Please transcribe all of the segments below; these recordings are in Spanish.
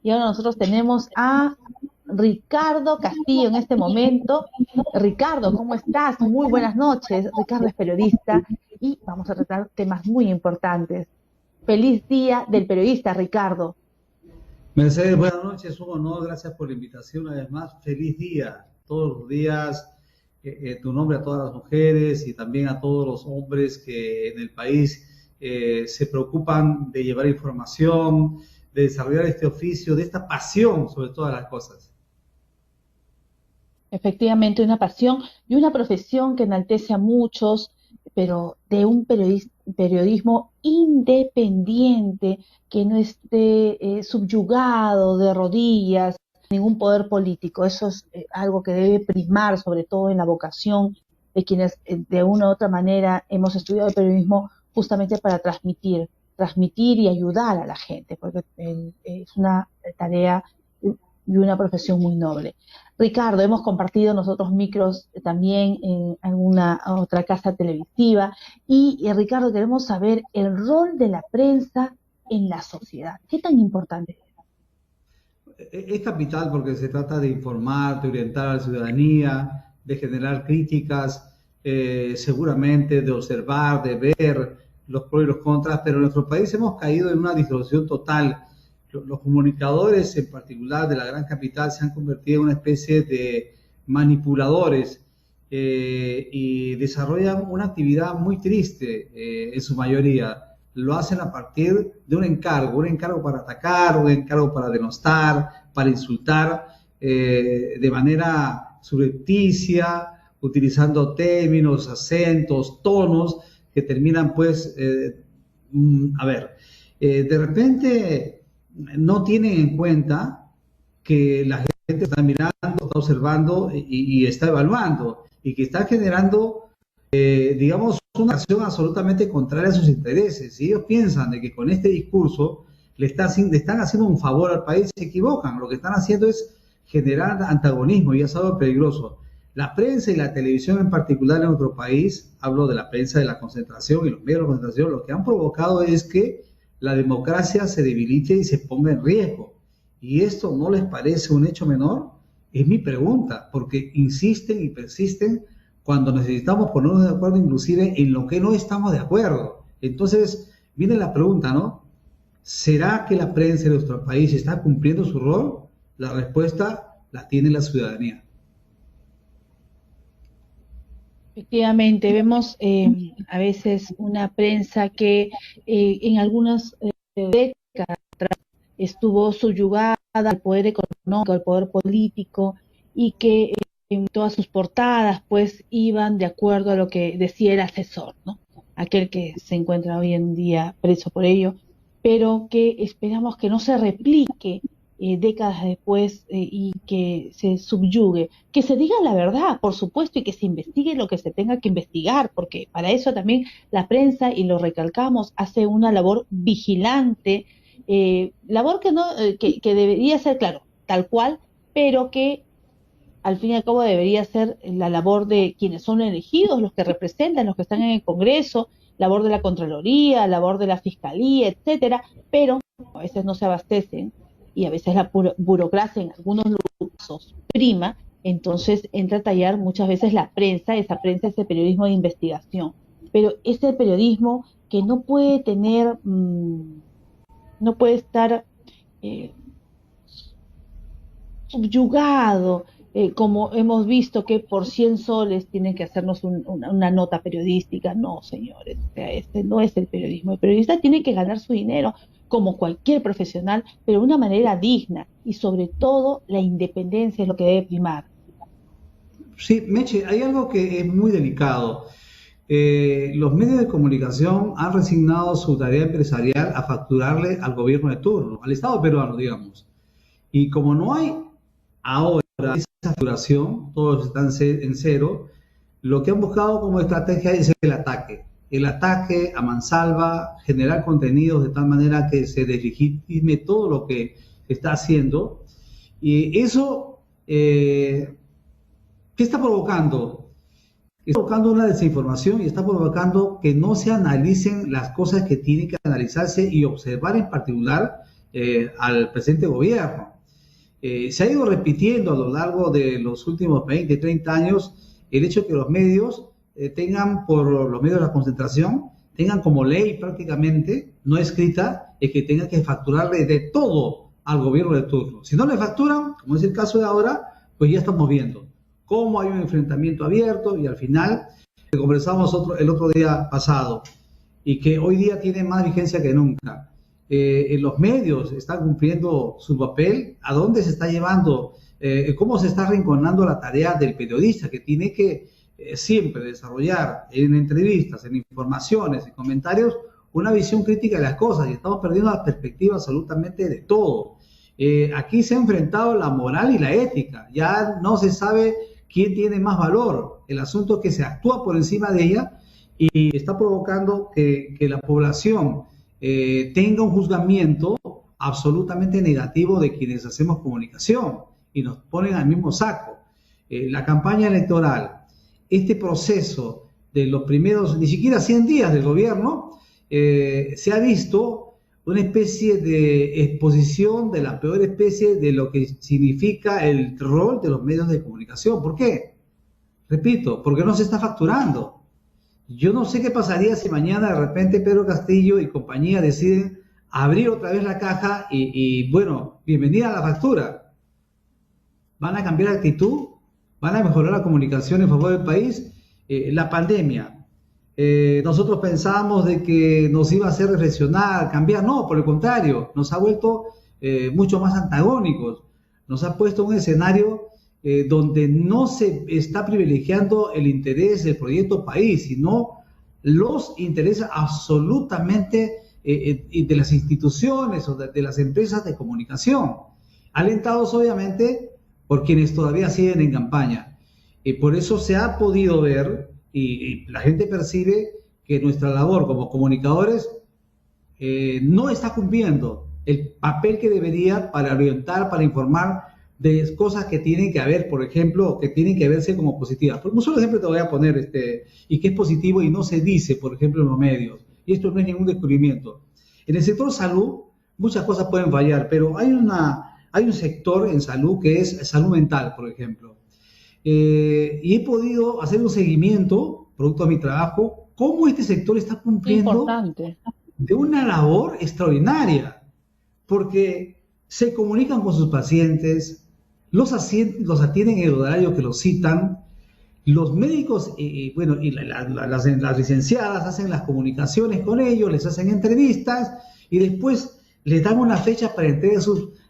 Y ahora nosotros tenemos a Ricardo Castillo en este momento. Ricardo, ¿cómo estás? Muy buenas noches. Ricardo es periodista y vamos a tratar temas muy importantes. Feliz día del periodista, Ricardo. Mercedes, buenas noches, un honor, gracias por la invitación. Además, feliz día, todos los días, tu nombre a todas las mujeres y también a todos los hombres que en el país se preocupan de llevar información, de desarrollar este oficio, de esta pasión sobre todas las cosas. Efectivamente, una pasión y una profesión que enaltece a muchos, pero de un periodismo independiente, que no esté subyugado de rodillas, ningún poder político. Eso es algo que debe primar, sobre todo en la vocación de quienes de una u otra manera hemos estudiado el periodismo justamente para transmitir y ayudar a la gente, porque es una tarea y una profesión muy noble. Ricardo, hemos compartido nosotros micros también en alguna otra casa televisiva y Ricardo, queremos saber el rol de la prensa en la sociedad. ¿Qué tan importante es? Es capital porque se trata de informar, de orientar a la ciudadanía, de generar críticas, seguramente de observar, de ver los pros y los contras, pero en nuestro país hemos caído en una distorsión total. Los comunicadores, en particular de la gran capital, se han convertido en una especie de manipuladores y desarrollan una actividad muy triste en su mayoría. Lo hacen a partir de un encargo para atacar, un encargo para denostar, para insultar de manera subrepticia, utilizando términos, acentos, tonos que terminan pues, de repente no tienen en cuenta que la gente está mirando, está observando y está evaluando y que está generando, digamos, una acción absolutamente contraria a sus intereses. Si ellos piensan de que con este discurso le están haciendo un favor al país, se equivocan. Lo que están haciendo es generar antagonismo y es algo peligroso. La prensa y la televisión en particular en nuestro país, hablo de la prensa de la concentración y los medios de la concentración, lo que han provocado es que la democracia se debilite y se ponga en riesgo. ¿Y esto no les parece un hecho menor? Es mi pregunta, porque insisten y persisten cuando necesitamos ponernos de acuerdo inclusive en lo que no estamos de acuerdo. Entonces, viene la pregunta, ¿no? ¿Será que la prensa de nuestro país está cumpliendo su rol? La respuesta la tiene la ciudadanía. Efectivamente, vemos a veces una prensa que en algunas décadas estuvo subyugada al poder económico, al poder político y que en todas sus portadas pues iban de acuerdo a lo que decía el asesor, ¿no? Aquel que se encuentra hoy en día preso por ello, pero que esperamos que no se replique décadas después y que se subyugue, que se diga la verdad, por supuesto, y que se investigue lo que se tenga que investigar, porque para eso también la prensa, y lo recalcamos, hace una labor vigilante, labor que no que debería ser, claro, tal cual, pero que al fin y al cabo debería ser la labor de quienes son elegidos, los que representan, los que están en el Congreso, labor de la Contraloría, labor de la Fiscalía, etcétera, pero a veces no se abastecen y a veces la burocracia en algunos casos prima, entonces entra a tallar muchas veces la prensa, ese periodismo de investigación. Pero ese periodismo que no puede tener, no puede estar subyugado, como hemos visto que por 100 soles tienen que hacernos una nota periodística. No, señores, o sea, este no es el periodismo. El periodista tiene que ganar su dinero como cualquier profesional, pero de una manera digna y sobre todo la independencia es lo que debe primar. Sí, Meche, hay algo que es muy delicado. Los medios de comunicación han resignado su tarea empresarial a facturarle al gobierno de turno, al Estado peruano, digamos. Y como no hay ahora esa facturación, todos están en cero, lo que han buscado como estrategia es el ataque a mansalva, generar contenidos de tal manera que se deslegitime todo lo que se está haciendo. Y eso, ¿qué está provocando? Está provocando una desinformación y está provocando que no se analicen las cosas que tienen que analizarse y observar en particular al presente gobierno. Se ha ido repitiendo a lo largo de los últimos 20, 30 años el hecho de que los medios tengan, por los medios de la concentración, tengan como ley prácticamente no escrita que tengan que facturarle de todo al gobierno de turno. Si no le facturan, como es el caso de ahora, pues ya estamos viendo cómo hay un enfrentamiento abierto y al final, que conversamos el otro día pasado, y que hoy día tiene más vigencia que nunca. Los medios están cumpliendo su papel, a dónde se está llevando, cómo se está arrinconando la tarea del periodista, que tiene que siempre desarrollar en entrevistas, en informaciones, en comentarios, una visión crítica de las cosas, y estamos perdiendo la perspectiva absolutamente de todo. Aquí se ha enfrentado la moral y la ética, ya no se sabe quién tiene más valor. El asunto es que se actúa por encima de ella y está provocando que la población tenga un juzgamiento absolutamente negativo de quienes hacemos comunicación y nos ponen al mismo saco. La campaña electoral, este proceso de los primeros, ni siquiera 100 días del gobierno, se ha visto una especie de exposición de la peor especie de lo que significa el rol de los medios de comunicación. ¿Por qué? Repito, porque no se está facturando. Yo no sé qué pasaría si mañana de repente Pedro Castillo y compañía deciden abrir otra vez la caja y bueno, bienvenida a la factura. ¿Van a cambiar de actitud? ¿Van a mejorar la comunicación en favor del país? La pandemia. Nosotros pensábamos de que nos iba a hacer reflexionar, cambiar. No, por el contrario, nos ha vuelto mucho más antagónicos. Nos ha puesto un escenario donde no se está privilegiando el interés del proyecto país, sino los intereses absolutamente de las instituciones o de las empresas de comunicación, alentados obviamente por quienes todavía siguen en campaña. Por eso se ha podido ver y la gente percibe que nuestra labor como comunicadores no está cumpliendo el papel que debería para orientar, para informar de cosas que tienen que haber, por ejemplo, que tienen que verse como positivas. Por un solo ejemplo te voy a poner, y que es positivo y no se dice, por ejemplo, en los medios. Y esto no es ningún descubrimiento. En el sector salud, muchas cosas pueden fallar, pero hay un sector en salud que es salud mental, por ejemplo. Y he podido hacer un seguimiento, producto de mi trabajo, cómo este sector está cumpliendo de una labor extraordinaria, porque se comunican con sus pacientes, los atienden en el horario que los citan, los médicos y las licenciadas hacen las comunicaciones con ellos, les hacen entrevistas y después les dan una fecha para entrega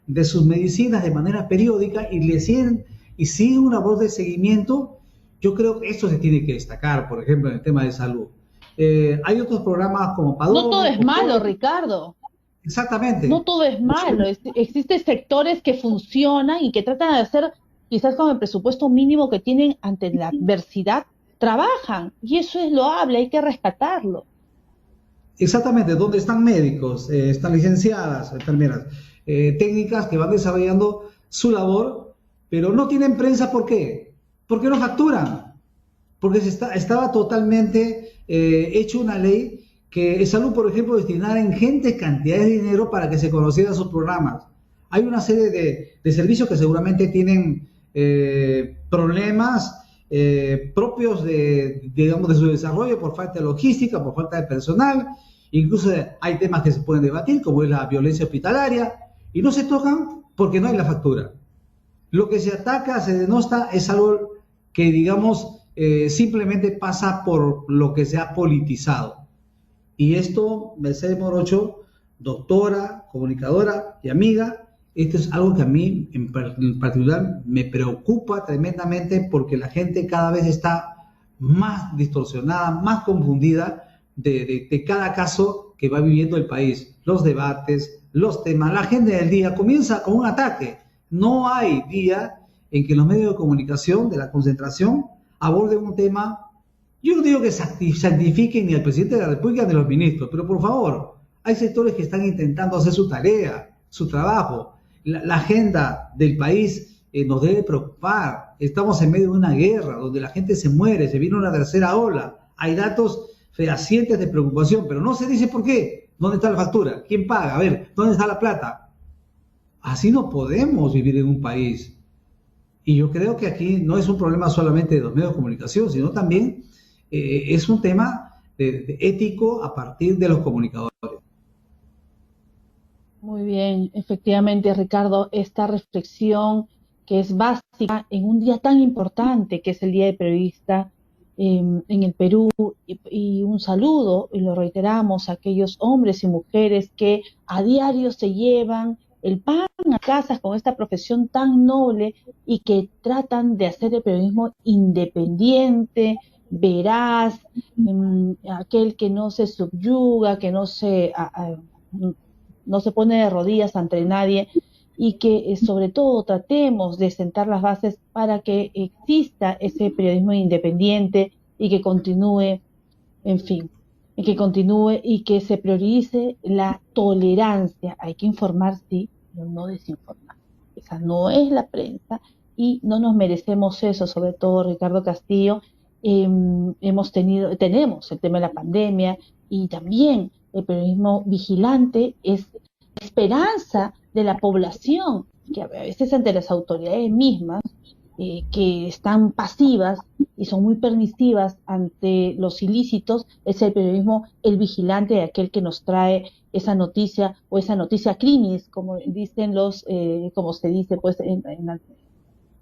de sus medicinas de manera periódica y siguen una voz de seguimiento. Yo creo que eso se tiene que destacar, por ejemplo, en el tema de salud. Hay otros programas como Padrón. No todo es malo, Ricardo. Exactamente. No todo es malo. Existen sectores que funcionan y que tratan de hacer, quizás con el presupuesto mínimo que tienen ante la adversidad, trabajan. Y eso es loable, hay que rescatarlo. Exactamente, donde están médicos, están licenciadas, enfermeras, técnicas que van desarrollando su labor, pero no tienen prensa. ¿Por qué? Porque no facturan. Porque estaba totalmente hecho una ley que salud, por ejemplo, destinara ingentes cantidades de dinero para que se conocieran sus programas. Hay una serie de servicios que seguramente tienen problemas propios de su desarrollo por falta de logística, por falta de personal. Incluso hay temas que se pueden debatir, como es la violencia hospitalaria, y no se tocan porque no hay la factura. Lo que se ataca, se denosta, es algo que, digamos, simplemente pasa por lo que se ha politizado. Y esto, Mercedes Morocho, doctora, comunicadora y amiga, esto es algo que a mí en particular me preocupa tremendamente, porque la gente cada vez está más distorsionada, más confundida de cada caso que va viviendo el país. Los debates, los temas, la agenda del día comienza con un ataque. No hay día en que los medios de comunicación de la concentración aborden un tema. Yo no digo que santifiquen ni al presidente de la República ni a los ministros, pero por favor, hay sectores que están intentando hacer su tarea, su trabajo. La agenda del país nos debe preocupar. Estamos en medio de una guerra donde la gente se muere, se viene una tercera ola. Hay datos fehacientes de preocupación, pero no se dice por qué. ¿Dónde está la factura? ¿Quién paga? A ver, ¿dónde está la plata? Así no podemos vivir en un país. Y yo creo que aquí no es un problema solamente de los medios de comunicación, sino también es un tema ético a partir de los comunicadores. Muy bien, efectivamente, Ricardo, esta reflexión que es básica en un día tan importante que es el Día del Periodista en el Perú, y un saludo, y lo reiteramos, a aquellos hombres y mujeres que a diario se llevan el pan a casa con esta profesión tan noble y que tratan de hacer el periodismo independiente, veraz, aquel que no se subyuga, que no se pone de rodillas ante nadie, y que sobre todo tratemos de sentar las bases para que exista ese periodismo independiente y que continúe, en fin, y que continúe y que se priorice la tolerancia. Hay que informar, sí, pero no desinformar. Esa no es la prensa y no nos merecemos eso, sobre todo Ricardo Castillo. Tenemos el tema de la pandemia y también el periodismo vigilante es la esperanza de la población, que a veces ante las autoridades mismas, que están pasivas y son muy permisivas ante los ilícitos, es el periodismo el vigilante, aquel que nos trae esa noticia o esa noticia crimis, como dicen como se dice pues en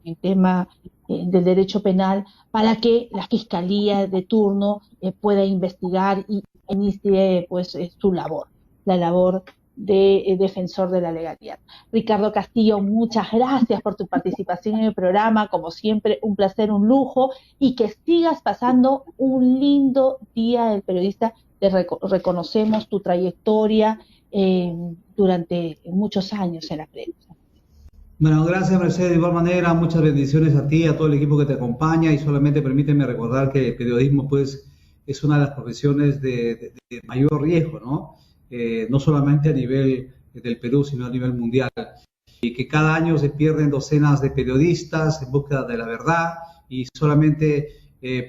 el tema del derecho penal, para que la fiscalía de turno pueda investigar y inicie pues su labor, la labor de defensor de la legalidad. Ricardo Castillo, muchas gracias por tu participación en el programa, como siempre, un placer, un lujo, y que sigas pasando un lindo día del periodista. Reconocemos tu trayectoria durante muchos años en la prensa. Bueno, gracias Mercedes, de igual manera, muchas bendiciones a ti, a todo el equipo que te acompaña, y solamente permíteme recordar que el periodismo pues es una de las profesiones de mayor riesgo, ¿no? No solamente a nivel del Perú, sino a nivel mundial, y que cada año se pierden docenas de periodistas en búsqueda de la verdad, y solamente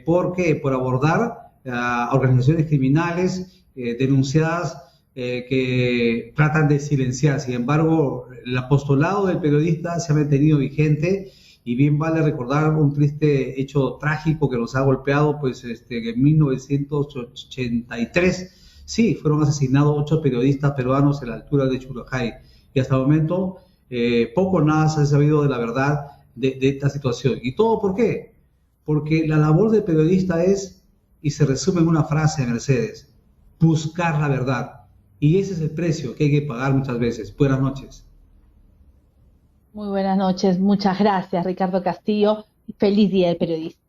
por abordar a organizaciones criminales denunciadas que tratan de silenciar. Sin embargo, el apostolado del periodista se ha mantenido vigente, y bien vale recordar un triste hecho trágico que nos ha golpeado, pues en 1983, sí, fueron asesinados 8 periodistas peruanos en la altura de Churajay, y hasta el momento poco o nada se ha sabido de la verdad de esta situación. ¿Y todo por qué? Porque la labor del periodista es, y se resume en una frase, Mercedes, buscar la verdad. Y ese es el precio que hay que pagar muchas veces. Buenas noches. Muy buenas noches, muchas gracias Ricardo Castillo, feliz Día del Periodista.